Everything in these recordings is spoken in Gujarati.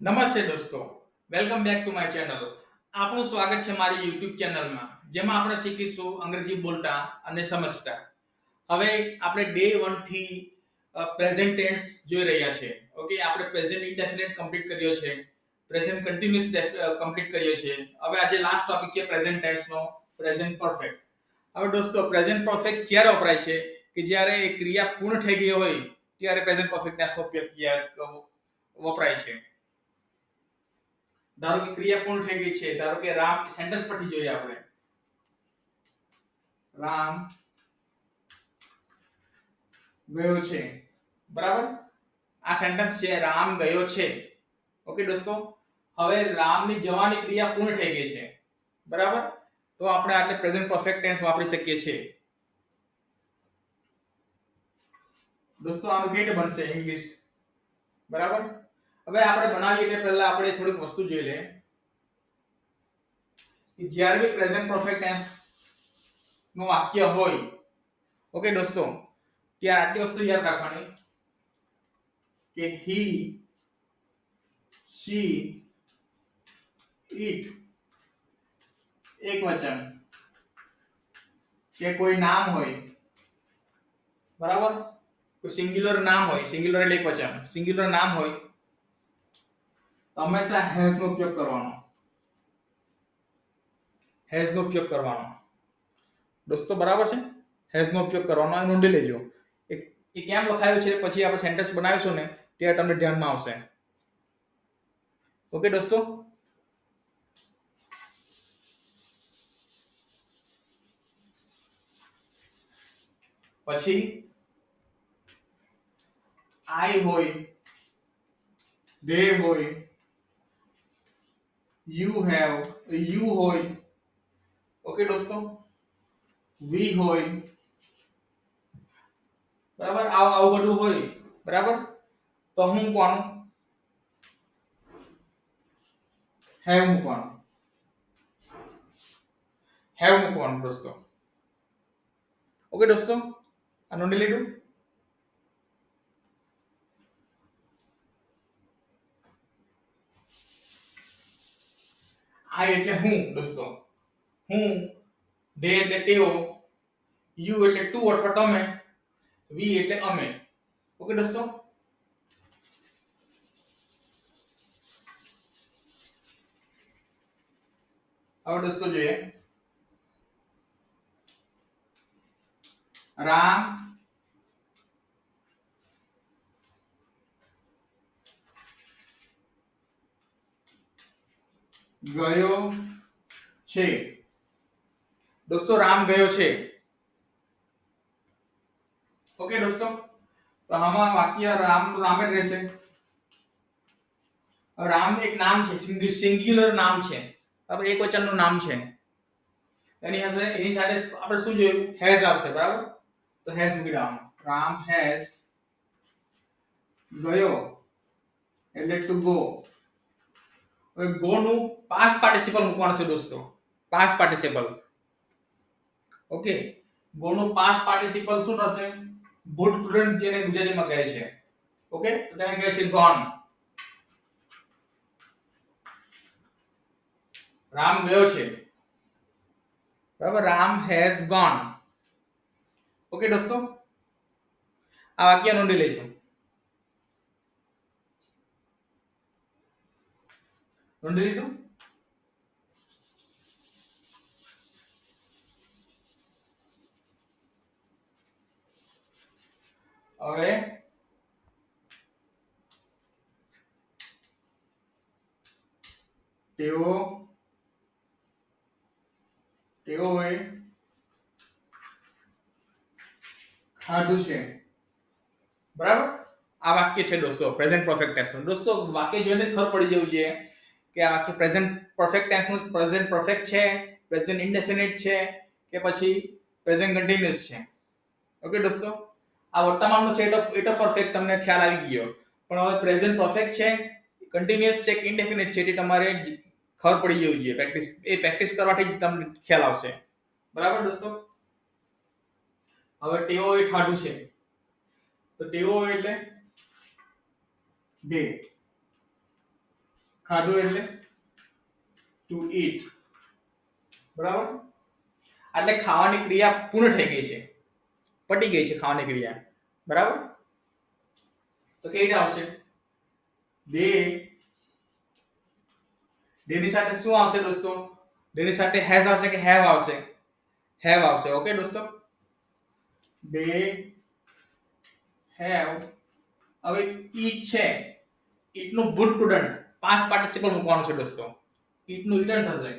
નમસ્તે દોસ્તો, welcome back to my channel. આપનું સ્વાગત છે મારી YouTube ચેનલમાં, જેમાં આપણે શીખીશું અંગ્રેજી બોલતા અને સમજતા. હવે આપણે ડે 1 થી પ્રેઝન્ટ ટેન્સ જોઈ રહ્યા છે. ઓકે, આપણે પ્રેઝન્ટ ઇન્ડેફિનિટ કમ્પ્લીટ કર્યો છે, પ્રેઝન્ટ કન્ટિન્યુઅસ કમ્પ્લીટ કર્યો છે. હવે આજે લાસ્ટ ટોપિક છે પ્રેઝન્ટ ટેન્સનો, પ્રેઝન્ટ પરફેક્ટ. હવે દોસ્તો, પ્રેઝન્ટ પરફેક્ટ ક્યારે વપરાય છે? કે જ્યારે એ ક્રિયા પૂર્ણ થઈ ગઈ હોય ત્યારે પ્રેઝન્ટ પરફેક્ટ ટેન્સનો ઉપયોગ વપરાય છે. ધારો કે ક્રિયા પૂર્ણ થઈ ગઈ છે, ધારો કે રામ સેન્ટેન્સ પરથી જોઈએ આપણે. રામ ગયો છે, બરાબર. આ સેન્ટેન્સ છે, રામ ગયો છે. ઓકે દોસ્તો, હવે રામની જવાની ક્રિયા પૂર્ણ થઈ ગઈ છે, બરાબર. તો આપણે આટલે પ્રેઝન્ટ પરફેક્ટ ટેન્સ વાપરી શકીએ છીએ. દોસ્તો, આનું કેવી રીતે બનશે ઇંગ્લિશ, બરાબર. હવે આપણે બનાવીએ તે પહેલા આપણે થોડીક વસ્તુ જોઈ લઈએ. કે જ્યારે બી પ્રેઝન્ટ પરફેક્ટ ટેન્સ નું વાક્ય હોય, ઓકે દોસ્તો, ત્યારે આટલી વસ્તુ યાદ રાખવાની કે હી, શી, ઇટ એક વચન કે કોઈ નામ હોય, બરાબર. કોઈ સિંગ્યુલર નામ હોય, સિંગ્યુલર એટલે એક વચન, સિંગ્યુલર નામ હોય તો હંમેશા હેઝ નો ઉપયોગ કરવાનો. હેઝ નો ઉપયોગ કરવાનો દોસ્તો, બરાબર છે. હેઝ નો ઉપયોગ કરવાનો, આ નોંધી લેજો. એ કેમ લખાયું છે પછી આપણે સેન્ટેન્સ બનાવીશું ને ત્યારે તમને ધ્યાનમાં આવશે. ઓકે દોસ્તો, પછી આઈ હોય, they હોય, you હોય, ઓકે દોસ્તો, we હોય, બરાબર. આવું બધું હોય, બરાબર. તો હું મૂકવાનું, have મૂકવાનું, have મૂકવાનું દોસ્તો. ઓકે દોસ્તો, આ નોંધી લીધું. આ એટલે હું દોસ્તો, હું, they એટલે તેઓ, you એટલે તું અથવા તમે, we એટલે અમે. ઓકે દોસ્તો, હવે દોસ્તો જોઈએ. રામ ગયો છે. દોસ્તો, રામ ગયો છે. ઓકે દોસ્તો, તો આમાં વાક્ય રામ રામ જ રહેશે. રામ એક નામ છે, સિંગ્યુલર નામ છે, બરાબર, એક વચનનું નામ છે. એની સાથે આપણે શું જોયું? હેઝ આવશે, બરાબર. તો હેઝ મૂકી દેવાનું. રામ હેઝ ગયો એટલે ટુ ગો. હવે ગો નું પાસ્ટ પાર્ટિસિપલ મૂકવાનું છે દોસ્તો, પાસ્ટ પાર્ટિસિપલ. ઓકે, ગો નું પાસ્ટ પાર્ટિસિપલ શું થશે? ભૂતપૂર્વ, જેને ગુજરાતીમાં કહે છે. ઓકે, તો તેને કહે છે ગોન. રામ ગયો છે, બરાબર. Ram has gone. ઓકે દોસ્તો, આ વાક્ય નોંધી લેજો. નોંધી લીધું. હવે તેઓએ ખાધું છે, બરાબર. આ વાક્ય છે દોસ્તો પ્રેઝન્ટ પરફેક્ટ ટેન્સ. દોસ્તો, વાક્ય જોઈને ખબર પડી જવું જોઈએ કે આ વાક્ય પ્રેઝન્ટ પરફેક્ટ ટેન્સ નું પ્રેઝન્ટ પરફેક્ટ છે, પ્રેઝન્ટ ઇન્ડેફિનિટ છે કે પછી પ્રેઝન્ટ કન્ટિન્યુઅસ છે. ઓકે દોસ્તો, આ વર્તમાનનું છે એ તો પરફેક્ટ તમને ખ્યાલ આવી ગયો, પણ હવે પ્રેઝન્ટ પરફેક્ટ છે, કન્ટિન્યુઅસ છે કે ઇન્ડેફિનિટ છે તે તમારે ખબર પડી જવું જોઈએ. પ્રેક્ટિસ કરવાથી જ તમને ખ્યાલ આવશે, બરાબર દોસ્તો. હવે તેઓએ ખાધું છે, તો તેઓ એટલે they. ખાધું એટલે ટુ ઈટ, બરાબર. એટલે ખાવાની ક્રિયા પૂર્ણ થઈ ગઈ છે, પતી ગઈ છે ખાવાની ક્રિયા, બરાબર. તો કેવી રીતે આવશે? દે, દેની સાથે શું આવશે દોસ્તો? દેની સાથે હેઝ આવશે કે હેવ આવશે? હેવ આવશે. ઓકે દોસ્તો, દે હેવ. હવે ઈટ છે, ઈટ નું ભૂત સ્ટુડન્ટ પાસ્ટ પાર્ટિસિપલ મૂકવાનું છે દોસ્તો. ઈટ નું રિટર્ન થશે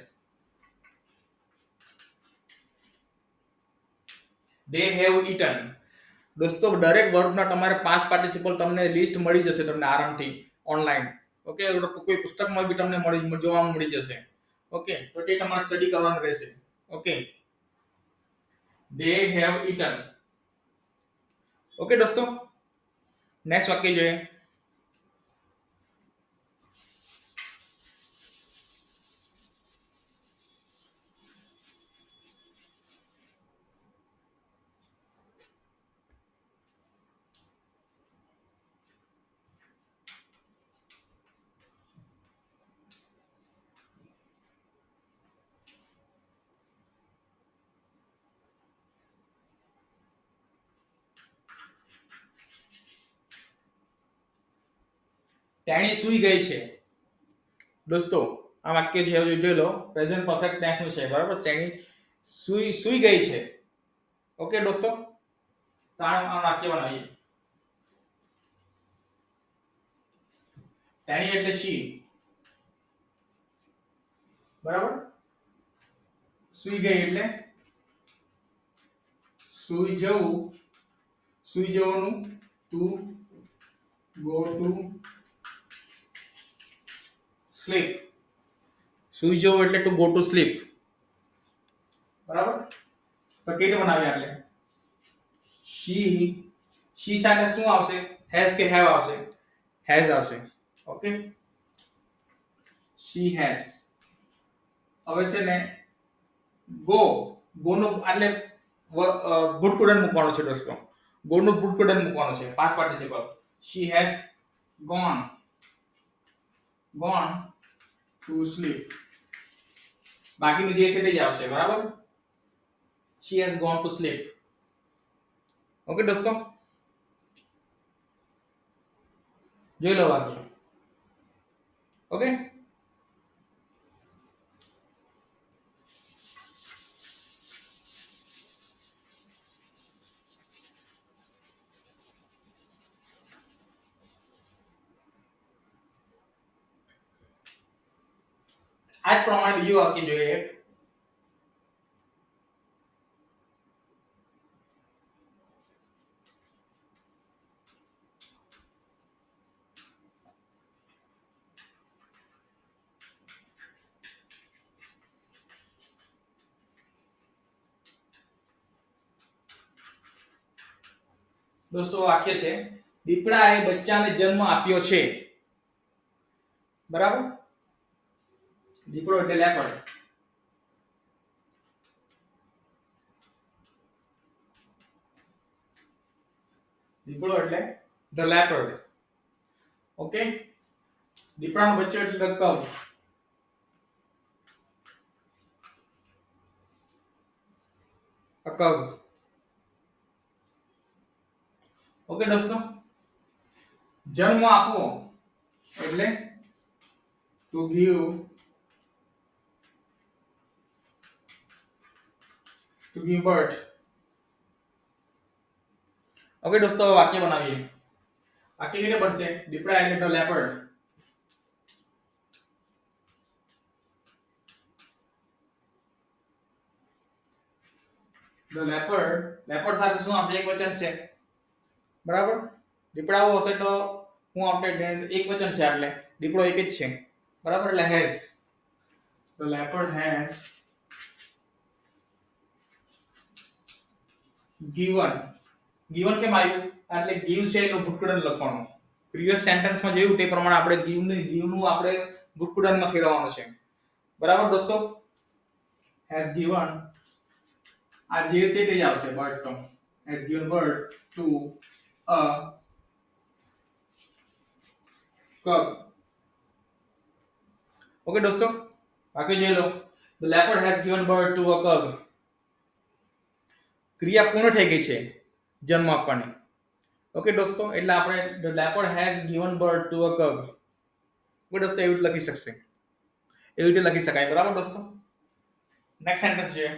they have eaten. દોસ્તો દરેક વર્બના તમારે પાસ્ટ પાર્ટિસિપલ તમને લિસ્ટ મળી જશે તમને આરામથી ઓનલાઈન. ઓકે, કોઈ પુસ્તકમાં બી તમને જોવા મળી જશે. ઓકે, તો તે તમારે સ્ટડી કરવાનું રહેશે. Okay, they have eaten. Okay દોસ્તો, નેક્સ્ટ વાક્ય જોઈએ. તેણી સૂઈ ગઈ છે. દોસ્તો આ વાક્ય છે જોઈ લો, પ્રેઝન્ટ પરફેક્ટ ટેન્સ નું છે, બરાબર. તેણી સૂઈ ગઈ છે. ઓકે દોસ્તો, તો આ વાક્ય બનાવીએ. તેણી એટલે શી, બરાબર. સૂઈ ગઈ એટલે સૂઈ જવું, સૂઈ જવાનું ટુ ગો ટુ સ્લીપ. સૂઈ જવું એટલે ટુ ગો ટુ સ્લીપ, બરાબર. તો કેવી બનાવી આપણે? શી સાથે શું આવશે? હેઝ કે હેવ આવશે? હેઝ આવશે. Okay, she has. હવે છે ને ગો, નું એટલે ભૂત સ્ટુડન્ટ મૂકવાનું છે દોસ્તો. ગો નું ભૂત સ્ટુડન્ટ મૂકવાનું છે, past participle. she has gone to sleep. બાકીનું જે છે તે જ આવશે, બરાબર. she has gone to sleep. Okay દોસ્તો, જોઈ લો વાક્ય. ઓકે, આ જ પ્રમાણે બીજું વાક્ય જોઈએ. દોસ્તો વાક્ય છે, દીપડાએ બચ્ચાને જન્મ આપ્યો છે, બરાબર. દીપડો એટલે લેપર્ડ. દીપડો એટલે ધ લેપર્ડ. ઓકે, દીપડાનો બચ્ચો એટલે ધ કબ. A cub. ઓકે દોસ્તો, જન્મ આપવો એટલે ટુ ગીવ બર્થ. ઓકે દોસ્તો, વાક્ય બનાવીએ. વાક્ય કેવી રીતે બનશે? દીપડા એટલે ધ લેપર્ડ. ધ લેપર્ડ સાથે શું આવશે? એક વચન છે, બરાબર. દીપડાઓ હશે તો હું આપણે એક વચન છે, એટલે દીપડો એક જ છે, બરાબર. એટલે has, the leopard has given કેમ આવ્યું? એટલે ગીવ છે એનું ભૂતકાળ લખવાનું. પ્રીવિયસ સેન્ટેન્સમાં જોયું તે પ્રમાણે આપણે ગીવનું આપણે ભૂતકાળમાં ફેરવવાનું છે, બરાબર દોસ્તો. હેઝ ગિવન, આ જે છે તે જ આવશે, બર્ડ તો has given bird to a cub. Okay દોસ્તો, બાકી જોઈ લો. The leopard has given birth to a cub. ક્રિયા પૂર્ણ થઈ ગઈ છે જન્મ આપવાની. ઓકે દોસ્તો, એટલે આપણે the leopard has given birth to a cub. Okay દોસ્તો, એવું જ લખી શકશે, એવી રીતે લખી શકાય. બરાબર દોસ્તો. નેક્સ્ટ સેન્ટેન્સ જોઈએ.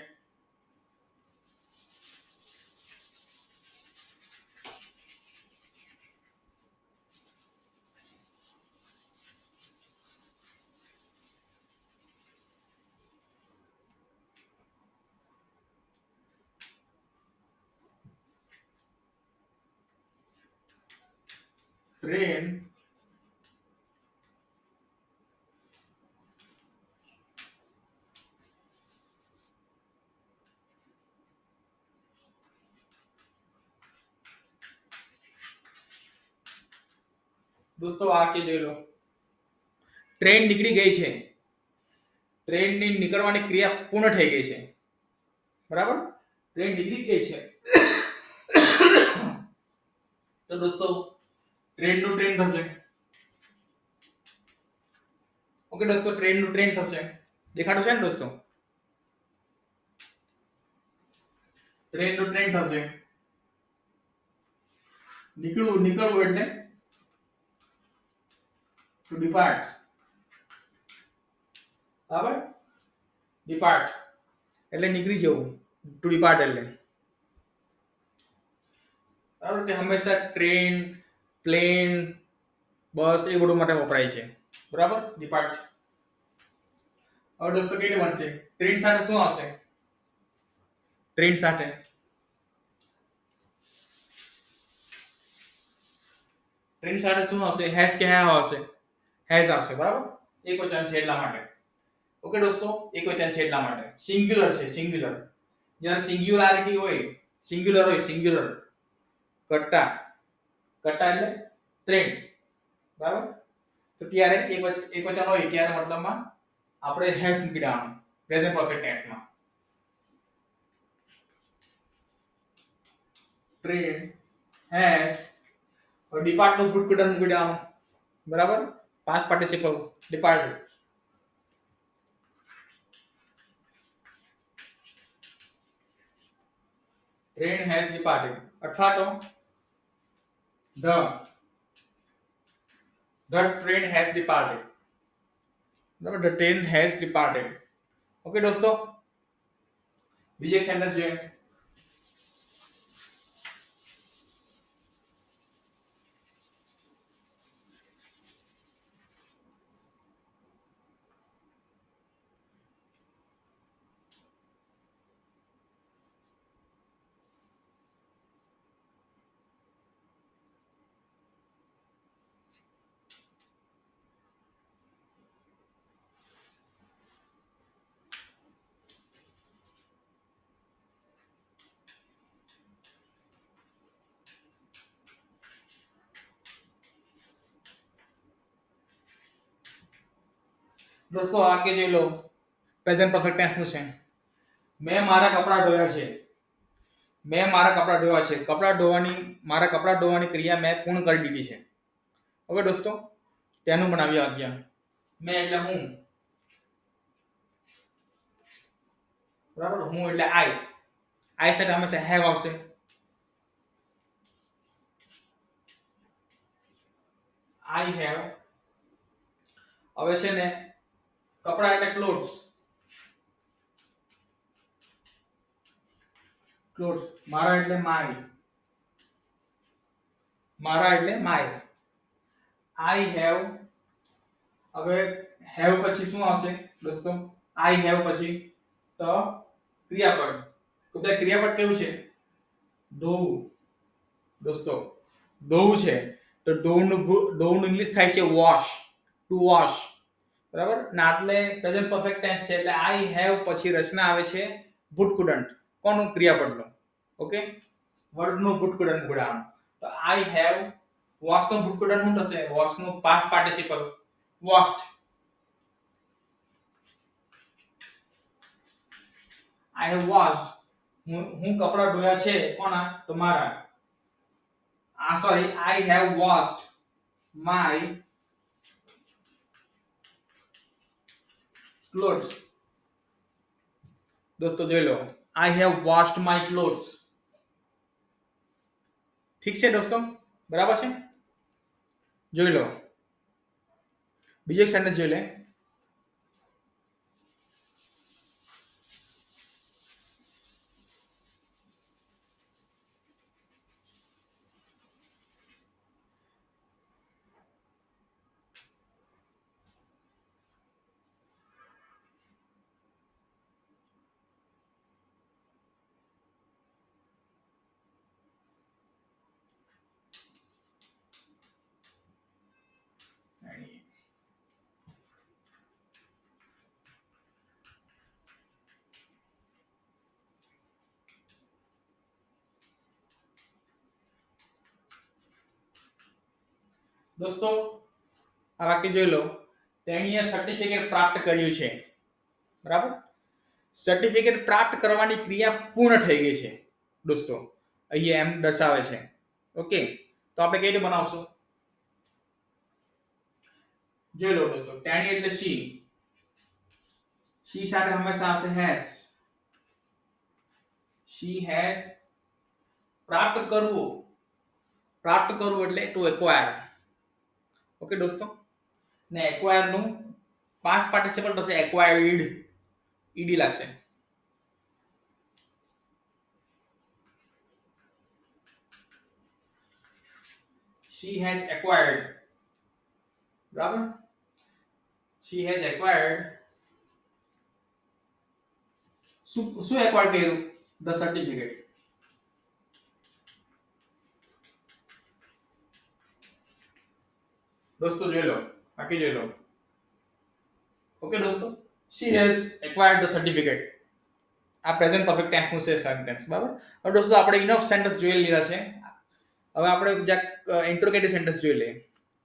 ટ્રેન દોસ્તો આ કે જોઈ લો. ટ્રેન નીકળી ગઈ છે, ટ્રેનની નીકળવાની ક્રિયા પૂર્ણ થઈ ગઈ છે. બરાબર, ટ્રેન નીકળી ગઈ છે. તો દોસ્તો ટ્રેન નું ટ્રેન થશે. ઓકે દોસ્તો, ટ્રેન નું ટ્રેન થશે. દેખાડું છે ને દોસ્તો, ટ્રેન નું ટ્રેન થશે. નીકળવું એટલે ટુ ડિપાર્ટ. બરાબર, ડિપાર્ટ એટલે નીકળી જવું, ટુ ડિપાર્ટ એટલે. બરાબર, કે હંમેશા ટ્રેન, પ્લેન, બસ એ બધું માટે વપરાય છે. બરાબર, ડિપાર્ટ. હવે દોસ્તો કેવી બનશે? ટ્રેન સાથે શું આવશે? ટ્રેન સાથે શું આવશે? હેઝ કે હેવ આવશે? હેઝ આવશે. બરાબર, એકવચન છે એટલા માટે. ઓકે દોસ્તો, એકવચન છે એટલા માટે. સિંગ્યુલર છે, સિંગ્યુલર. જ્યારે સિંગ્યુલારિટી હોય, સિંગ્યુલર કટ્ટા એટલે ટ્રેન. બરાબર, તો ત્યારે એકવચન હોય ત્યારે મતલબમાં આપણે હેઝ મૂકી દેવાનું પ્રેઝન્ટ પરફેક્ટ ટેન્સમાં. ટ્રેન હેઝ, ડિપાર્ટ નું ભૂતકૃતન મૂકી દેવાનું. બરાબર, past participle departed. Train has departed, અથવા તો the train has departed. બરાબર, the train has departed. Okay દોસ્તો, બીજી એક સેન્ટેન્સ જોઈએ. દોસ્તો આ કે જોઈ લો, પ્રેઝન્ટ પરફેક્ટ ટેન્સ નું છે. મેં મારા કપડા ધોયા છે. મારા કપડા ધોવાની ક્રિયા મેં પૂર્ણ કરી દીધી છે. ઓકે દોસ્તો, તેનું બનાવ્યું વાક્ય. મેં એટલે હું. બરાબર, હું એટલે આઈ સાથે હંમેશા હેવ આવશે. I have. હવે છે ને કપડા એટલે ક્લોથ્સ. મારા એટલે માય. I have. હવે હેવ પછી શું આવશે દોસ્તો? આઈ હેવ પછી તો ક્રિયાપદ. તો બે ક્રિયાપદ કેવું છે? ધોવું. દોસ્તો ધોવું છે તો ધોવું ઇંગ્લિશ થાય છે વોશ, ટુ વોશ. બરાબર, ના એટલે પ્રેઝન્ટ પરફેક્ટ ટેન્સ છે એટલે આઈ હેવ પછી રચના આવે છે ભૂતકૃદંત. કોનું? ક્રિયાપદનું. ઓકે, વર્બનું ભૂતકૃદંત ગુણામ. તો આઈ હેવ વોશ નું ભૂતકૃદંત શું થશે? વોશ નું past participle washed. I have washed. હું કપડા ધોયા છે કોના? તો મારા. I have washed my clothes. દોસ્તો જોઈ લો, I have washed my clothes. ઠીક છે દોસ્તો, બરાબર છે. જોઈ લો, બીજો એક સેન્ટેન્સ જોઈ લે. દોસ્તો આ વાક્ય જોઈ લો, તેણીએ સર્ટિફિકેટ પ્રાપ્ત કર્યું છે. બરાબર, સર્ટિફિકેટ પ્રાપ્ત કરવાની ક્રિયા પૂર્ણ થઈ ગઈ છે દોસ્તો, અહીંયા એમ દર્શાવે છે. ઓકે, તો આપણે કઈ રીતે બનાવશું? જોઈ લો દોસ્તો, તેણી એટલે શી સાથે હંમેશા આવશે હેઝ. શી હેઝ પ્રાપ્ત કરવું એટલે ટુ એક્વાયર. ઓકે દોસ્તો, ને એક્વાયર નું પાસ્ટ પાર્ટિસિપલ થશે એક્વાયર્ડ, ઈડી લાગશે. she has acquired. બરાબર, she has acquired. શું એક્વાયર કર્યું? the certificate. દોસ્તો જોઈ લો, બાકી જોઈ લો. ઓકે દોસ્તો, she has acquired the certificate. આ પ્રેઝન્ટ પરફેક્ટ ટેન્સ નું છે સેન્ટેન્સ. બરાબર, હવે દોસ્તો આપણે ઇનફ સેન્ટેન્સ જોઈ લીધા છે. હવે આપણે બીજા ઇન્ટ્રોગેટિવ સેન્ટેન્સ જોઈ લઈએ.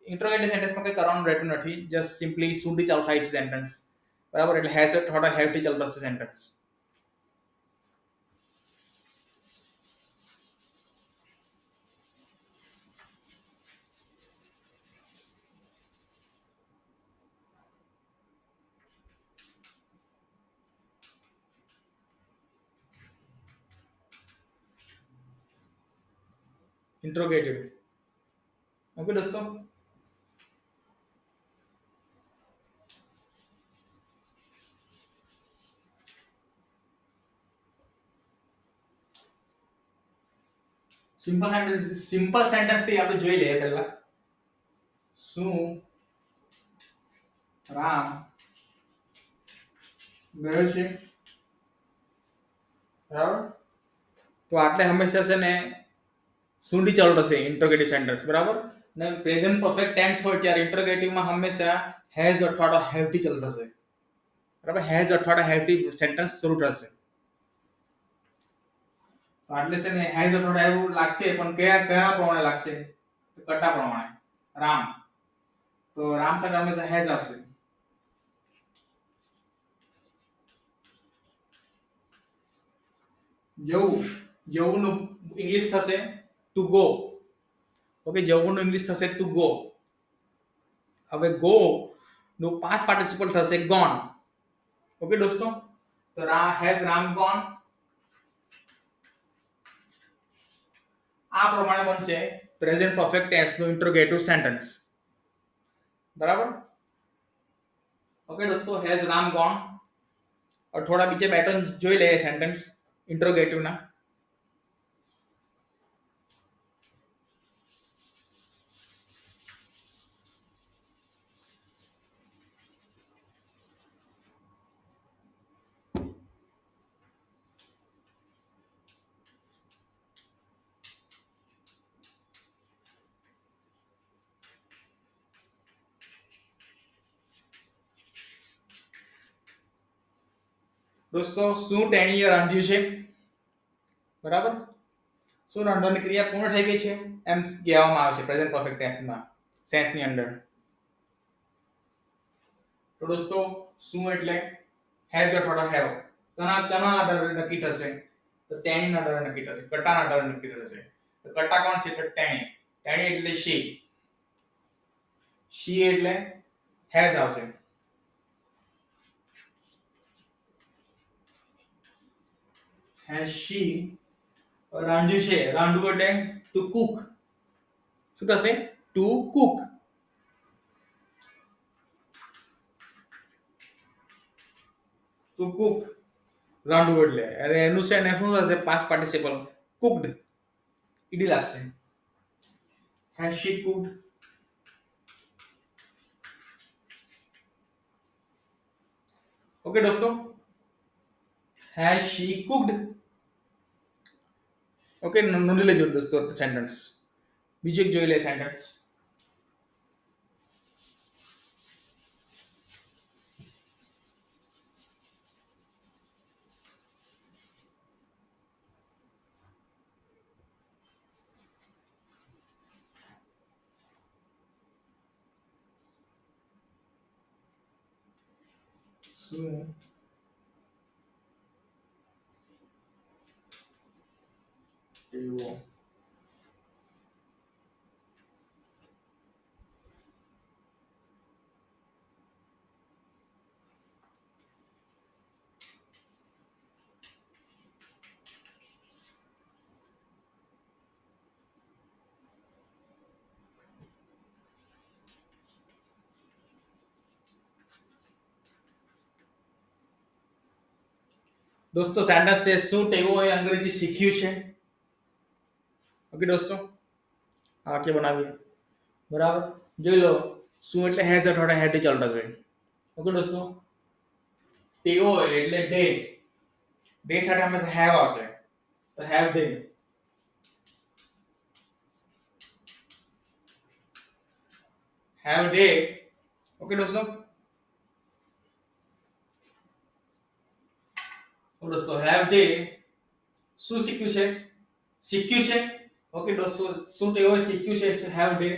ઇન્ટ્રોગેટિવ સેન્ટેન્સમાં કંઈ કરવાનું રહેતું નથી, જસ્ટ સિમ્પલી શુંથી ચાલુ થાય છે સેન્ટેન્સ. બરાબર, એટલે હેઝ અથવા હેવ થી ચાલતો છે સેન્ટેન્સ. ઇન્ટ્રોગેટિવ. ઓકે દોસ્તો, સિમ્પલ સેન્ટેન્સ થી આપણે જોઈ લઈએ. પહેલા શું રામ ગયો છે? બરાબર, તો આટલે હંમેશા છે ને શુંથી ચાલુ થશે ઇન્ટ્રોગેટિવ સેન્ટેન્સ. બરાબર, ને પ્રેઝન્ટ પરફેક્ટ ટેન્સ હોય ત્યારે ઇન્ટ્રોગેટિવ માં હંમેશા હેઝ અથવા હેવ થી ચાલુ થશે. બરાબર, હેઝ અથવા હેવ થી સેન્ટેન્સ શરૂ થશે. એટલે છે ને હેઝ અથવા હેવ લાગશે, પણ કયા પ્રમાણે લાગશે? કટા પ્રમાણે. રામ, તો રામ સાથે હંમેશા હેઝ આવશે. જવું નું ઇંગ્લિશ થશે ટુ ગો. ઓકે, જવું નું ઇંગ્લિશ થશે ટુ ગો. હવે ગો નું પાસ્ટ પાર્ટિસિપલ થશે ગોન. ઓકે દોસ્તો, તો હેઝ રામ ગોન. આ પ્રમાણે બનશે પ્રેઝન્ટ પરફેક્ટ ટેન્સ નું ઇન્ટ્રોગેટિવ સેન્ટેન્સ. બરાબર, ઓકે દોસ્તો, હેઝ રામ ગોન. और थोड़ा बीचे पैटर्न જોઈ લે સેન્ટેન્સ ઇન્ટ્રોગેટિવ ના. દોસ્તો શું તેણીએ રાંધ્યું છે? બરાબર, શું રાંધવાની ક્રિયા પૂર્ણ થઈ ગઈ છે એમ કહેવામાં આવે છે પ્રેઝન્ટ પરફેક્ટ ટેન્સમાં, સેન્સની અંદર. તો દોસ્તો શું એટલે હેઝ અથવા હેવ કના આધારે નક્કી થશે? તો તેણીના આધારે નક્કી થશે, કટાના આધારે નક્કી થશે. તો કટા કોણ છે? તો તેણી. તેણી એટલે શી એટલે હેઝ આવશે. હેઝ શી રાંધ્યું છે, રાંધવું એટલે ટુ કુક. શું થશે? To cook. ટુ કુક રાંધવું એટલે, અરે એનું છે ને શું થશે? Past participle cooked. ઈડી લાગશે. Has she cooked? ઓકે દોસ્તો, હેઝ શી કુકડ? ઓકે, નોંધી લેજો દોસ્તો સેન્ટેન્સ. બીજું એક જોઈ લે સેન્ટેન્સ. શું એવો દોસ્તો સેન્ટેન્સ છે શું ટેવો એ અંગ્રેજી શીખ્યું છે. ઓકે દોસ્તો, આ વાક્ય બનાવીએ. બરાબર, જોઈ લો શું એટલે હેઝ અથવા હેડ થી ચાલતા છે. ઓકે દોસ્તો, ટેવો એટલે ડે. ડે સાથે હંમેશા હેવ આવશે, તો have day. Have day. Okay દોસ્તો, દોસ્તો હેવ ડે શું શીખ્યું છે? શીખ્યું છે. ઓકે દોસ્તો, શું ટેવો શીખ્યું છે હેવ ડે.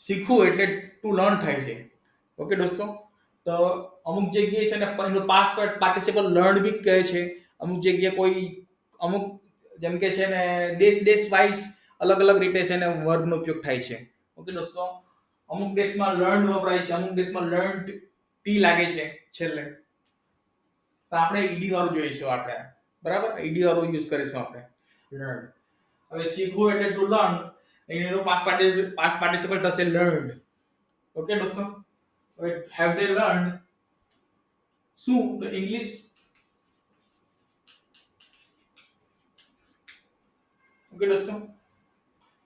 શીખવું એટલે ટુ લર્ન થાય છે. ઓકે દોસ્તો, તો અમુક જગ્યાએ છે ને એનું પાસ્ટ પાર્ટિસિપલ લર્ન બી કહે છે. અમુક જગ્યાએ કોઈ અમુક જેમ કે છે ને દેશ વાઇઝ અલગ અલગ રીતે છે ને વર્બનો ઉપયોગ થાય છે. ઓકે દોસ્તો, અમુક દેશમાં લર્ન વપરાય છે, અમુક દેશમાં લર્ન ટી લાગે છે છેલ્લે. તો આપણે ઈડી વાળું જોઈશું આપણે. બરાબર, ઈડી વાળું યુઝ કરીશું આપણે લર્ન. હવે શીખવું એટલે ટુ લર્ન, એનો પાસ્ટ પાર્ટિસિપલ થશે લર્ન્ડ. ઓકે દોસ્તો, હવે હેવ ધે લર્ન્ડ શું? તો ઇંગ્લિશ. ઓકે દોસ્તો,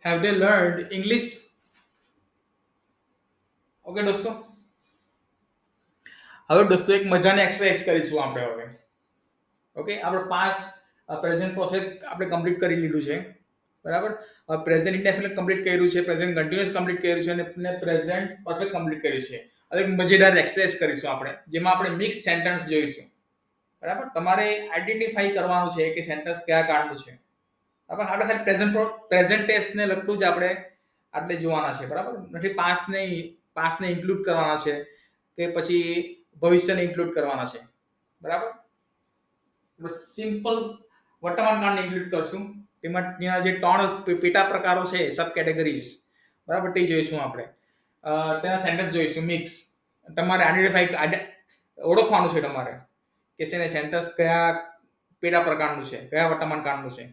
have they learned English. Okay દોસ્તો, હવે દોસ્તો એક મજાની એક્સરસાઇઝ કરીશું આપણે હવે. ઓકે, આપણે પાસ્ટ પ્રેઝન્ટ પરફેક્ટ આપણે કમ્પ્લીટ કરી લીધું છે. બરાબર, પ્રેઝન્ટ ઇન્ડેફિનિટ કમ્પ્લીટ કર્યું છે, પ્રેઝન્ટ કન્ટિન્યુઅસ કમ્પ્લીટ કર્યું છે અને પ્રેઝન્ટ પરફેક્ટ કમ્પ્લીટ કર્યું છે. હવે એક મજેદાર એક્સરસાઇઝ કરીશું આપણે, જેમાં આપણે મિક્સ સેન્ટેન્સ જોઈશું. બરાબર, તમારે આઈડેન્ટિફાઈ કરવાનું છે કે સેન્ટેન્સ કયા કાળનું છે. બરાબર, આપણે ખાલી પ્રેઝન્ટ ટેન્સને લગતું જ આપણે આટલે જોવાના છે. બરાબર, નથી પાસ્ટને ઇન્ક્લુડ કરવાના છે કે પછી ભવિષ્યને ઇન્ક્લુડ કરવાના છે. બરાબર, બસ સિમ્પલ વર્તમાન કાળને ઇન્ક્લુડ કરશું. તેમાં ત્યાં જે ત્રણ પેટા પ્રકારો છે, સબ કેટેગરીઝ, બરાબર, તે જોઈશું આપણે. તેના સેન્ટેન્સ જોઈશું મિક્સ. તમારે આઈડેન્ટિફાઈ ઓળખવાનું છે તમારે કે છે ને સેન્ટેન્સ કયા પેટા પ્રકારનું છે, કયા વર્તમાન કાળનું છે.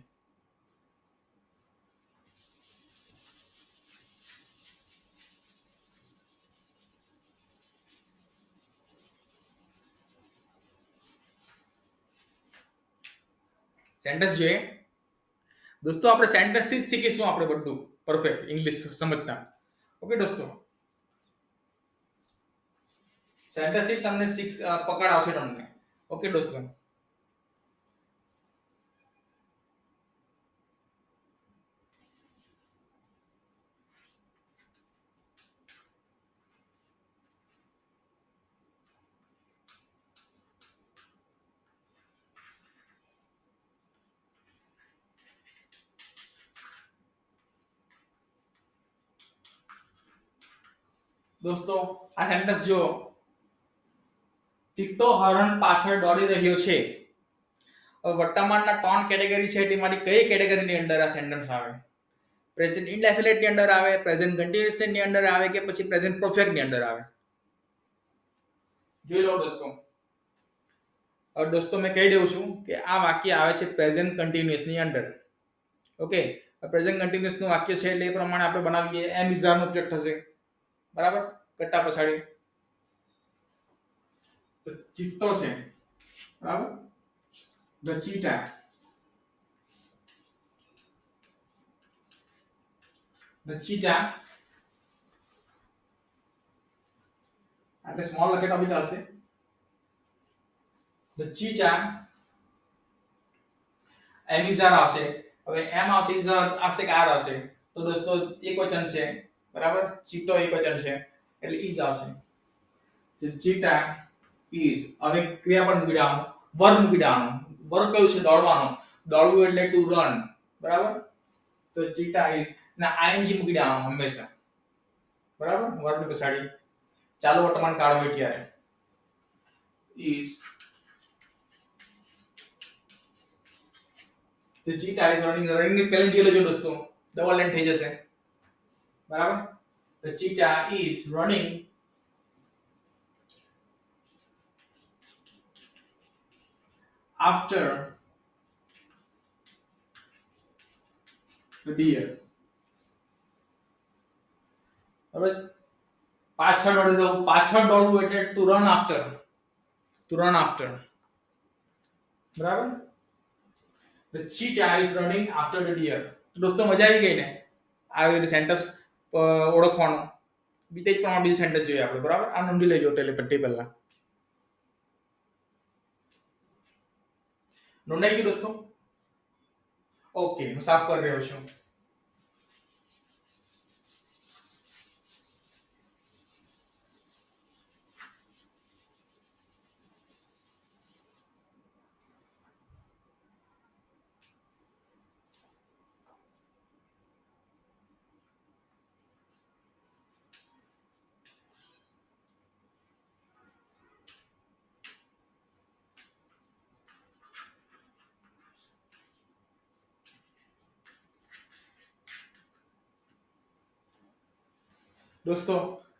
સેન્ટેન્સ જોઈએ દોસ્તો, આપણે સેન્ટેન્સ થી શીખીશું આપણે બધું પરફેક્ટ ઇંગ્લિશ સમજતા. ઓકે દોસ્તો, સેન્ટેન્સ થી તમને પકડ આવશે તમને. ઓકે દોસ્તો, દોસ્તો આ સેન્ટેન્સ જો ચિત્તો હરણ પાછળ દોડી રહ્યો છે. હવે વર્તમાનના ત્રણ કેટેગરી છે, તેમાંથી કઈ કેટેગરીની અંદર આ સેન્ટેન્સ આવે? પ્રેઝન્ટ ઇનડેફિનેટ ની અંદર આવે, પ્રેઝન્ટ કન્ટિન્યુઅસ ની અંદર આવે કે પછી પ્રેઝન્ટ પરફેક્ટ ની અંદર આવે? જોઈ લો દોસ્તો. હવે દોસ્તો મેં કહી દઉં છું કે આ વાક્ય આવે છે પ્રેઝન્ટ કન્ટિન્યુઅસ ની અંદર. ઓકે, પ્રેઝન્ટ કન્ટિન્યુઅસ નું વાક્ય છે એટલે એ પ્રમાણે આપણે બનાવીએ. એમ ઇઝ આર નો ઉપયોગ થશે, બરાબર, કટ્ટા પછાડી. તો ચિત્તો છે, બરાબર, ધ ચીટા. ધ ચીટા, એટલે સ્મોલ લખે તો બી ચાલશે. The cheetah, M is R આવશે. હવે એમ આવશે, ઇઝ આર આવશે કે આર આવશે? તો દોસ્તો એકવચન છે, બરાબર, ચીટો એકવચન છે એટલે ઇઝ આવશે. જે ચીટા ઇઝ, હવે ક્રિયાપદ મૂકી દેવાનું, વર્બ મૂકી દેવાનું. વર્બ કયું છે? દોડવાનો. દોડવું એટલે ટુ રન, બરાબર. તો ચીટા ઇઝ ના આઈએનજી મૂકી દેવાનું હંમેશા, બરાબર, વર્બ ની પછાડી. ચાલુ વર્તમાન કાળ હોય ત્યારે is. The cheetah is running. Running ની સ્પેલિંગ જોઈ લેજો દોસ્તો, ડબલ એન થઈ જશે, બરાબર. The cheetah is running after the deer. હવે પાછળ દોડી જવું, પાછળ દોડવું એટલે to run after, to run after, બરાબર. The cheetah is running after the deer. તો દોસ્તો મજા આવી ગઈ ને આવી રીતે સેન્ટેન્સ ઓળખવાનું. બીજે જ પ્રમાણે બીજું સેન્ટેન્સ જોઈએ આપણે, બરાબર. આ નોંધી લેજો પટ્ટી પહેલા. નોંધાઈ ગયું દોસ્તો? ઓકે, હું સાફ કરી રહ્યો છું. દોસ્તો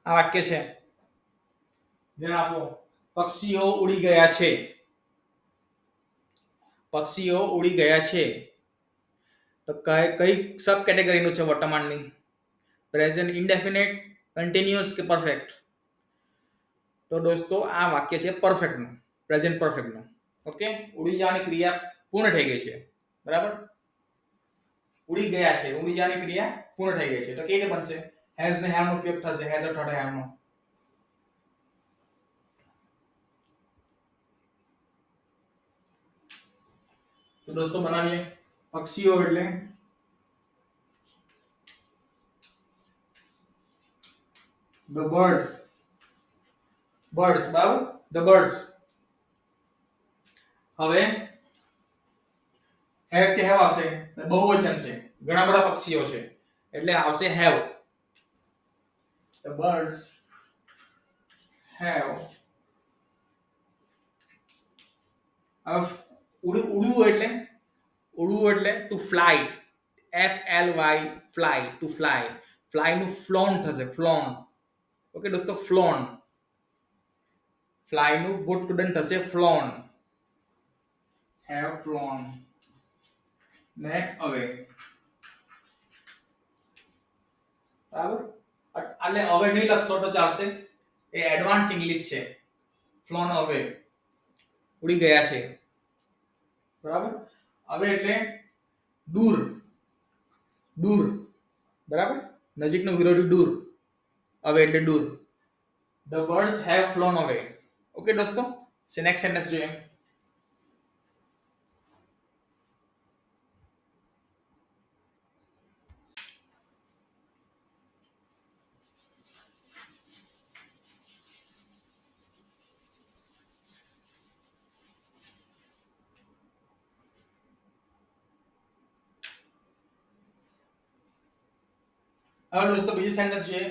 આ વાક્ય છે, ધ્યાન આપો. પક્ષીઓ ઉડી ગયા છે. પક્ષીઓ ઉડી ગયા છે. તો કઈ સબ કેટેગરીનું છે વર્તમાનની? પ્રેઝન્ટ ઇનડેફિનેટ, કન્ટિન્યુઅસ કે પરફેક્ટ? તો દોસ્તો આ વાક્ય છે પરફેક્ટ નું, પ્રેઝન્ટ પરફેક્ટ નું. ઓકે, ઉડી જવાની ક્રિયા પૂર્ણ થઈ ગઈ છે, બરાબર. ઉડી ગયા છે, ઉડી જવાની ક્રિયા પૂર્ણ થઈ ગઈ છે. તો કેવી રીતે બનશે? હેઝ ને હેવ નો ઉપયોગ થશે, હેઝ અથવા હેવ નો. તો દોસ્તો બનાવીએ. પક્ષીઓ એટલે the birds, birds, બરાબર, the birds. હવે હેઝ કે હેવ આવશે? બહુવચન છે, ઘણા બધા પક્ષીઓ છે એટલે આવશે હેવ. The birds have. હવે ઉડવું એટલે two fly, FLY, fly, two fly. Fly નું ફ્લોન થશે, ફ્લોન. ઓકે દોસ્તો, ફ્લોન. ફ્લાય નું ભૂતકૃદંત થશે ફ્લોન. Have flown. ને હવે, બરાબર. એટલે હવે નહીં લખશો તો ચાલશે, એ એડવાન્સ ઇંગ્લિશ છે. ફ્લોન હવે, ઉડી ગયા છે, બરાબર. હવે એટલે દૂર, દૂર, બરાબર, નજીકનો વિરોધી દૂર. હવે એટલે દૂર. The birds have flown away. Okay દોસ્તો, નેક્સ્ટ સેન્ટેન્સ જોઈએ. હવે દોસ્તો બીજું સેન્ટેન્સ જોઈએ.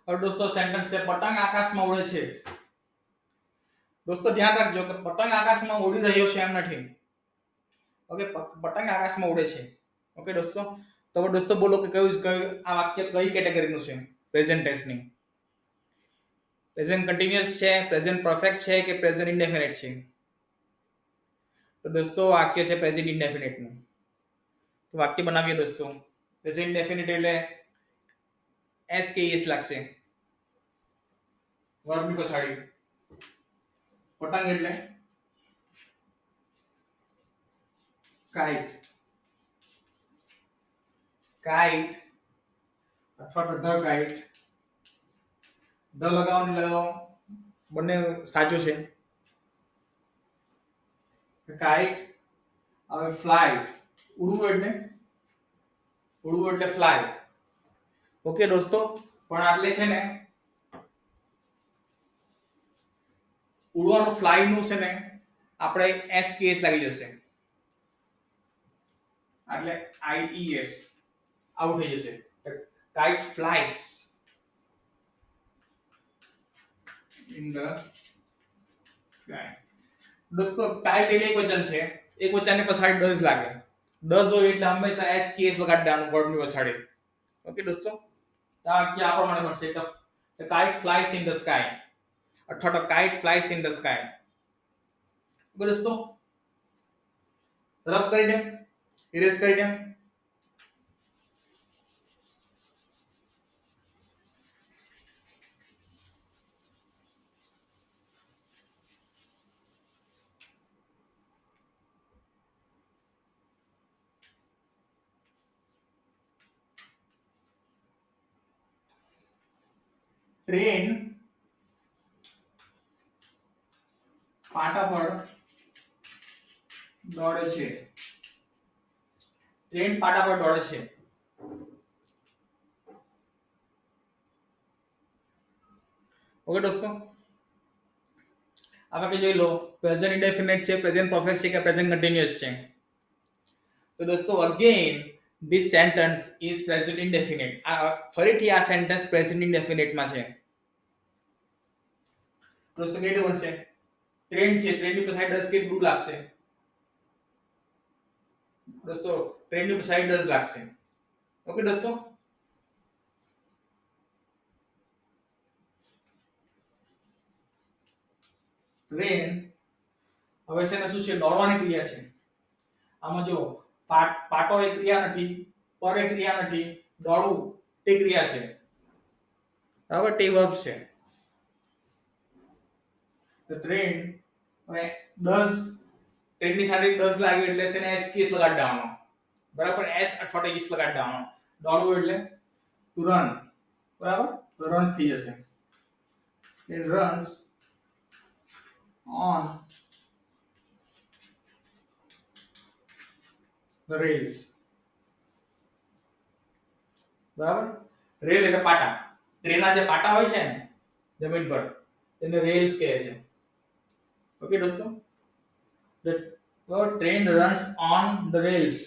और दोस्तों सेंटेंस છે પતંગ આકાશમાં ઉડે છે. દોસ્તો ધ્યાન રાખજો કે પતંગ આકાશમાં ઉડી રહ્યો છે એમ નથી. ઓકે, પતંગ આકાશમાં ઉડે છે. ઓકે દોસ્તો, તો દોસ્તો બોલો કે કયું આ વાક્ય કઈ કેટેગરીનું છે? પ્રેઝન્ટ ટેન્સની. પ્રેઝન્ટ કન્ટિન્યુઅસ છે, પ્રેઝન્ટ પરફેક્ટ છે કે પ્રેઝન્ટ ઇન્ડેફિનિટ છે? તો દોસ્તો વાક્ય છે પ્રેઝન્ટ ઇન્ડેફિનિટ નું. તો વાક્ય બનાવીએ દોસ્તો. પ્રેઝન્ટ ઇન્ડેફિનિટ એટલે એસ કે એસ લાગશે વર્બની પછાડી. પતંગ એટલે કાઇટ, કાઇટ અથવા તો ધ કાઇટ. ધ લગાવો ને લગાવો બંને સાચું છે. કાઇટ. હવે ફ્લાય, ઉડવું એટલે ફ્લાય. ઓકે દોસ્તો, પણ આટલે છે ને ઉડવાનું ફ્લાય નું છે ને આપણે એસ કે એસ લાગી જશે એટલે આઈઈએસ આવું થઈ જશે. Kite flies in the sky. દોસ્તો કાઇટ એટલે એક વચન છે, એક વચનની પછાડી ડઝ લાગે. ડઝ હોય એટલે હંમેશા એસ કે એસ લગાડી દેવાનું વર્બની પછાડી. ઓકે દોસ્તો, તો આ કે આ પ્રમાણે બનશે. The kite flies in the sky અથવા તો kite flies in the sky. Okay દોસ્તો, રબ કરી દે, ઇરેઝ કરી દે. ટ્રેન પાટા પર દોડે છે. ટ્રેન પાટા પર દોડે છે. ઓકે દોસ્તો, આ વાક્ય જોઈ લો. પ્રેઝન્ટ ઇન્ડેફિનિટ છે, પ્રેઝન્ટ પરફેક્ટ છે કે પ્રેઝન્ટ કન્ટિન્યુઅસ છે? તો દોસ્તો again this sentence is present indefinite. ફરીથી આ સેન્ટેન્સ પ્રેઝન્ટ ઇન્ડેફિનિટ માં છે. દોસ્તો કેવું બનશે? ટ્રેન છે, ટ્રેનની પછાડી ડઝ કેટલું લાગશે? દોસ્તો ટ્રેનની પછાડી ડઝ લાગશે. ઓકે દોસ્તો, ટ્રેન હવે છે ને શું છે? દોડવાની ક્રિયા છે. આમાં જો પાટો એ ક્રિયા નથી, પર એ ક્રિયા નથી, દોડવું તે ક્રિયા છે. બરાબર, તે વર્બ છે. તો ટ્રેન હવે ડઝ, ટ્રેનની સાથે ડઝ લાગ્યો એટલે છે ને એસ કેસ લગાડી દેવાનો. બરાબર, એસ અથવા તો ઇસ લગાડી દેવાનો. દોડવું એટલે ટુ રન. બરાબર, તો રન્સ થઈ જશે. it runs on the rails. બરાબર, રેલ એટલે પાટા. ટ્રેનના જે પાટા હોય છે ને જમીન પર તેને રેલ્સ કહે છે. ઓકે દોસ્તો, the train runs on the rails.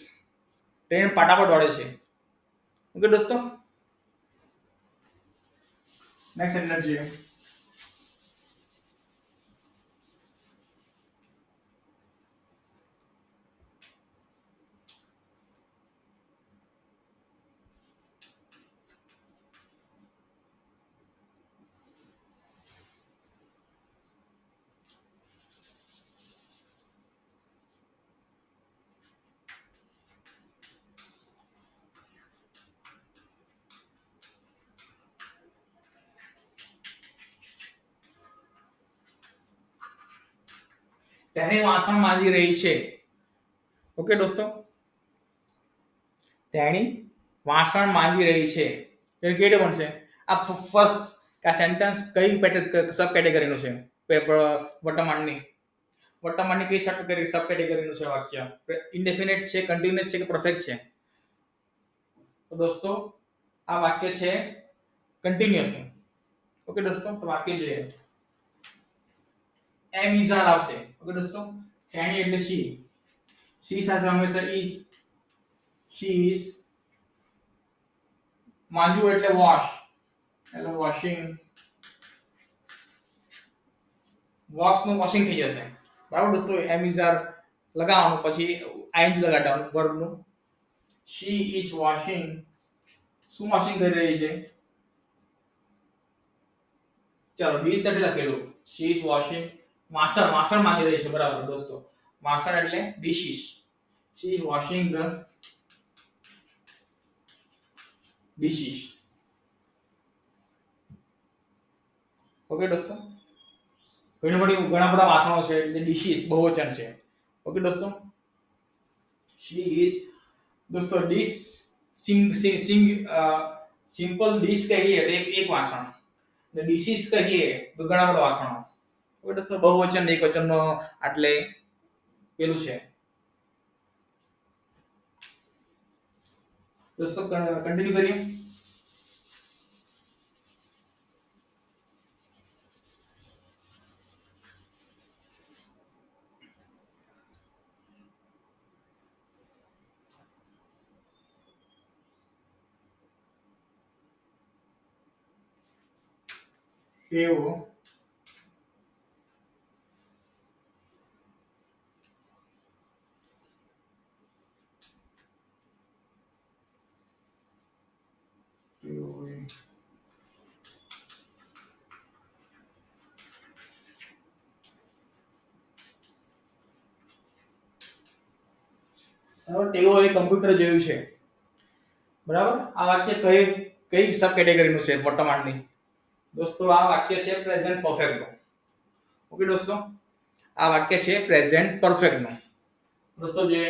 Train પાટા પર દોડે છે. ઓકે દોસ્તો, નેક્સ્ટ સેન્ટેન્સ જોઈએ. તેણે વાસણ માંજી રહી છે. ઓકે દોસ્તો, તેણી વાસણ માંજી રહી છે. એ કેવું બનશે? આ ફર્સ્ટ આ સેન્ટેન્સ કઈ સબ કેટેગરીનું છે? વર્તમાનની કઈ સબ કેટેગરીનું છે વાક્ય? ઇન્ડેફિનિટ છે, કન્ટિન્યુઅસ છે કે પરફેક્ટ છે? તો દોસ્તો આ વાક્ય છે કન્ટિન્યુઅસ નું. ઓકે દોસ્તો, તો વાક્ય જોઈએ. એમ ઇઝ આર આવશે. ઓકે દોસ્તો, તેણી એટલે she સાથે હંમેશા is. she is. માંજવું એટલે વોશ. એટલે વોશિંગ, વોશ નું વોશિંગ થઈ જશે, બરાબર દોસ્તો. એમ ઇઝ આર લગાવવાનું, પછી આઈન્જ લગાડવાનું વર્બ નું. શી ઇઝ વોશિંગ, શું વોશિંગ કરી રહી છે? ચાલો ડીશ નથી લખેલું, શી ઇઝ વોશિંગ વાસણ, વાસણ માંગી રહી છે, બરાબર દોસ્તો. વાસણ એટલે dishes. She is washing the dishes. Okay દોસ્તો, ઘણા બધા વાસણો છે એટલે ડિશિસ બહુવચન છે. ઓકે દોસ્તો, શી ઇઝ દોસ્તો ડિશ, સિમ્પલ ડિશ કહીએ તો એક વાસણ, ને ડિશિસ કહીએ તો ઘણા બધા વાસણો. ઓકે દોસ્તો, બહુવચન એકવચનનો આટલે પેલું છે દોસ્તો. કન્ટિન્યુ કરીએ. તેઓ તેઓએ કમ્પ્યુટર જોયું છે, બરાબર. આ વાક્ય કઈ કઈ સબ કેટેગરીનું છે વર્તમાનની? દોસ્તો આ વાક્ય છે પ્રેઝન્ટ પરફેક્ટ નું. ઓકે દોસ્તો, આ વાક્ય છે પ્રેઝન્ટ પરફેક્ટ નું. દોસ્તો જે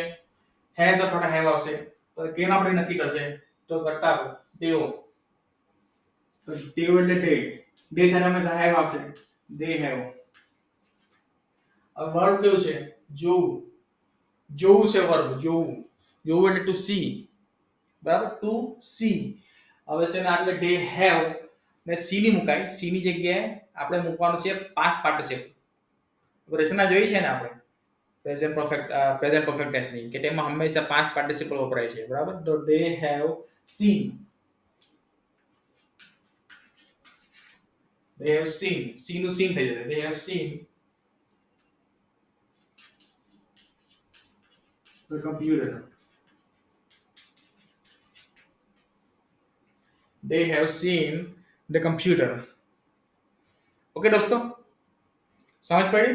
હેઝ અથવા હેવ આવશે તો કેમ આપણે નક્કી કરશે? તો ઘટાડો તેઓ, તો તેઓ એટલે તે સાથે હંમેશા હેવ આવશે, દે હેવ. હવે વર્બ કેવું છે? જોવું, જોવું છે વર્બ, જોવું. જોવું એટલે ટુ સી, બરાબર, ટુ સી. હવે છે ને એટલે they have ને સી ની મુકાય, સી ની જગ્યાએ આપણે મૂકવાનું છે પાસ્ટ પાર્ટિસિપલ. રચના જોઈ છે ને આપણે પ્રેઝન્ટ પરફેક્ટ ટેન્સ ની, કે તેમાં હંમેશા પાસ્ટ પાર્ટિસિપલ વપરાય છે, બરાબર. તો they have seen, they have seen, C નું સીન થઈ જશે, they have seen the computer, they have seen the computer. Okay દોસ્તો, સમજ પડી?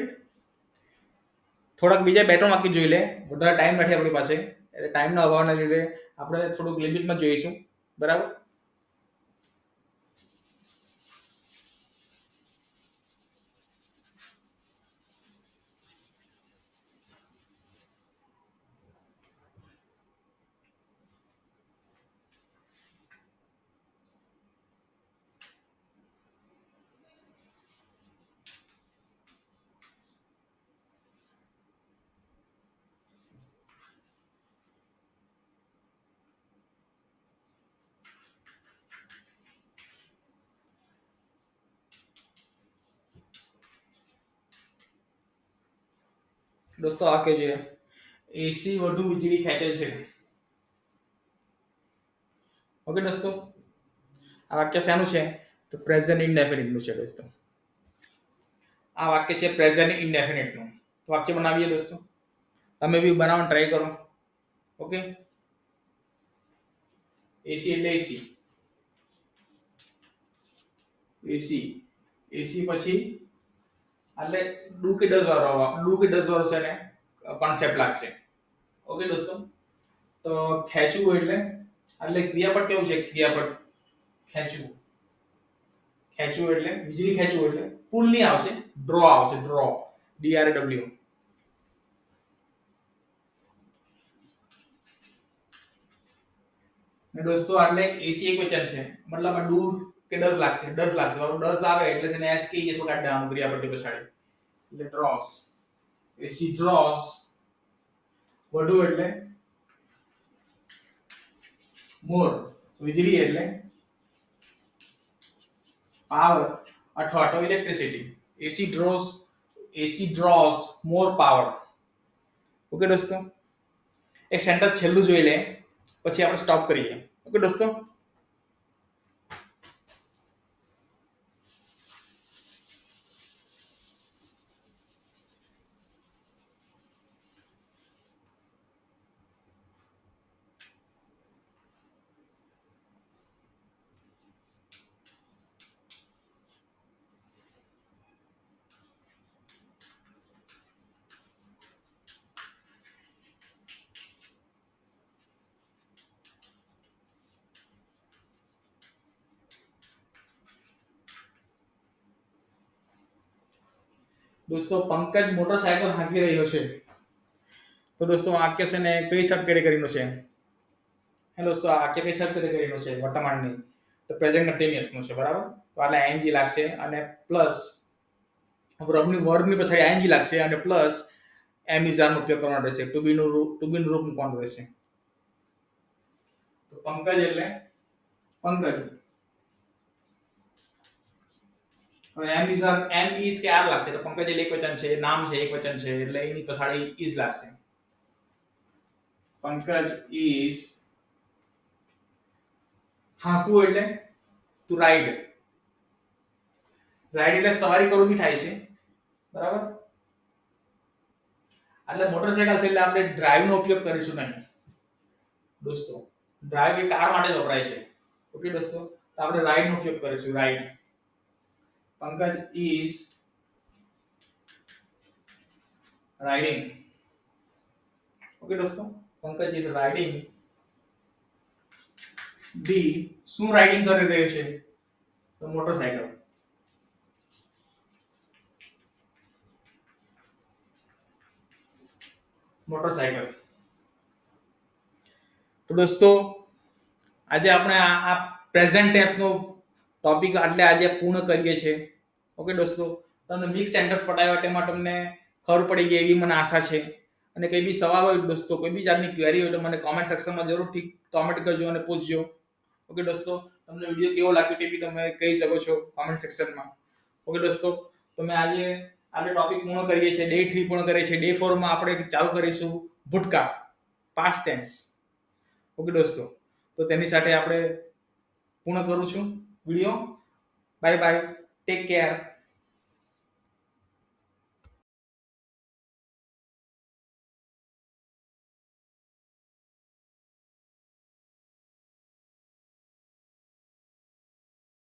થોડાક બીજા બે ત્રણ વાક્ય જોઈ લે, વધારે ટાઈમ નથી આપણી પાસે, એટલે ટાઈમના અભાવના લીધે આપણે થોડુંક લિમિટમાં જોઈશું, બરાબર. દોસ્તો આ કે છે એસી વધુ વીજળી ખેંચે છે. ઓકે દોસ્તો, આ વાક્ય શાનું છે? તો પ્રેઝન્ટ ઇનડેફિનિટ નું છે દોસ્તો. આ વાક્ય છે પ્રેઝન્ટ ઇનડેફિનિટ નું. તો વાક્ય બનાવીએ દોસ્તો, તમે બી બનાવવાનો ટ્રાય કરો. ઓકે, એસી એટલે એસી, એસી, એસી પછી એટલે ડુ કે ડઝ વાળો છે ને કોન્સેપ્ટ લાગશે. ઓકે દોસ્તો, તો ખેંચવું એટલે ક્રિયાપદ કેવું છે? ક્રિયાપદ ખેંચવું, ખેંચવું એટલે વીજળી ખેંચવું એટલે પુલ ની આવશે, ડ્રો આવશે, ડ્રો, DRW. ને દોસ્તો એટલે એસી એક વચન છે, મતલબ ડુ કે ડઝ લાગશે, ડઝ લાગશે, ડઝ આવે એટલે છે ને એસ કે એસ કાઢી દેવાનું ક્રિયાપદ પછાડી, એટલે ડ્રોસ. એસી ડ્રોસ, વધુ એટલે મોર, વીજળી એટલે પાવર અથવા તો ઇલેક્ટ્રિસિટી. એસી ડ્રોસ મોર પાવર. ઓકે દોસ્તો, એક સેન્ટેન્સ છેલ્લું જોઈ લે પછી આપણે સ્ટોપ કરીએ. ઓકે દોસ્તો, દોસ્તો પંકજ મોટરસાયકલ હાંકી રહ્યો છે. તો દોસ્તો આ વાક્ય છે ને કઈ સબ કેટેગરીનો છે? હે દોસ્તો આ વાક્ય કઈ સબ કેટેગરીનો છે વર્તમાનની? તો પ્રેઝન્ટ કન્ટિન્યુઅસનો છે, બરાબર? તો આટલે ing લાગશે અને પ્લસ વર્બની પછાડી ing લાગશે અને પ્લસ એમ ઇઝ આરનો ઉપયોગ કરવાનો રહેશે. ટુ બી નું રૂપ મૂકવાનું રહેશે. તો પંકજ એટલે પંકજ. હવે એમ ઇઝ કે આર લાગશે. તો પંકજ એટલે એકવચન છે, નામ છે, એકવચન છે, એટલે એની પછાડી ઇઝ લાગશે. પંકજ ઇઝ હાંકવું એટલે ટુ રાઈડ. રાઈડ એટલે સવારી કરવું બી થાય છે, બરાબર? એટલે મોટરસાયકલ છે એટલે આપણે ડ્રાઈવ નો ઉપયોગ કરીશું નહીં દોસ્તો. ડ્રાઈવ એ કાર માટે જ વપરાય છે. ઓકે દોસ્તો, તો આપણે રાઈડ નો ઉપયોગ કરીશું. Ride. Pankaj is riding. Okay દોસ્તો, પંકજ ઇઝ રાઇડિંગ ધી. શું રાઇડિંગ કરી રહ્યો છે? તો મોટરસાયકલ. મોટરસાયકલ. તો દોસ્તો આજે આપણે આ પ્રેઝન્ટ ટેન્સનો ટોપિક એટલે આજે પૂર્ણ કરીએ છીએ. ઓકે દોસ્તો, તમને મિક્સ સેન્ટેન્સ પટાવ્યા તેમાં તમને ખબર પડી ગઈ એવી મને આશા છે. અને કઈ બી સવાલ હોય દોસ્તો, કોઈ બી જાતની ક્વેરી હોય તો મને કોમેન્ટ સેક્શનમાં જરૂરથી કોમેન્ટ કરજો અને પૂછજો. ઓકે દોસ્તો, તમને વિડીયો કેવો લાગ્યો તે બી તમે કહી શકો છો કોમેન્ટ સેક્શનમાં. ઓકે દોસ્તો, તો મેં આજે ટોપિક પૂર્ણ કરીએ છીએ. ડે 3 પૂર્ણ કરીએ છીએ. ડે 4 માં આપણે ચાલુ કરીશું ભૂતકાળ, પાસ્ટ ટેન્સ. ઓકે દોસ્તો, તો તેની સાથે આપણે પૂર્ણ કરું છું video. Bye bye, take care.